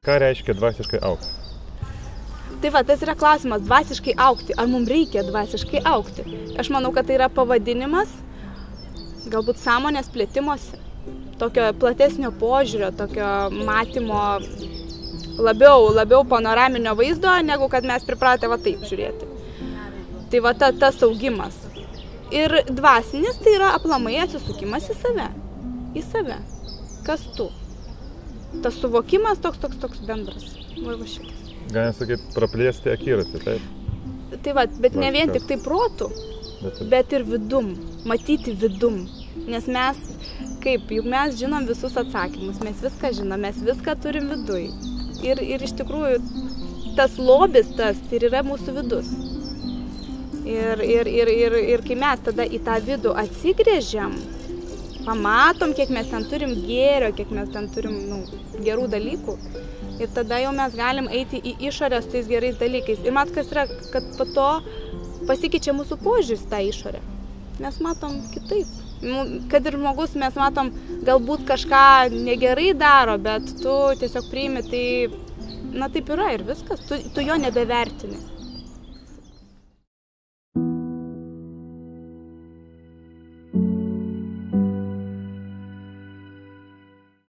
Ką reiškia dvasiškai augti? Tai va, tas yra klausimas, dvasiškai augti. Ar mums reikia dvasiškai augti? Aš manau, kad tai yra pavadinimas, galbūt sąmonės plėtimosi, tokio platesnio požiūrio, tokio matymo, labiau panoraminio vaizdo, negu kad mes pripratę va taip žiūrėti. Tai va tas augimas. Ir dvasinis tai yra aplamai atsisukimas į save. Į save. Kas tu? Tas suvokimas toks bendras. Va šitas. Galima sakyti, praplėsti akiratį, taip? Tai va, bet ne vien tik tai protų, bet ir vidum, matyti vidum. Nes mes, juk mes žinom visus atsakymus, mes viską žinom, mes viską turim viduj. Ir iš tikrųjų, tas lobis tai yra mūsų vidus. Ir kai mes tada į tą vidų atsigrėžiam, pamatom, kiek mes ten turim gėrio, kiek mes ten turim gerų dalykų. Ir tada jau mes galim eiti į išorę su tais gerais dalykais. Ir kas yra, kad po to pasikeičia mūsų požiūris tą išorę. Mes matom kitaip. Kad ir žmogus mes matom, galbūt kažką negerai daro, bet tu tiesiog priimi, tai taip yra ir viskas. Tu jo nebevertini.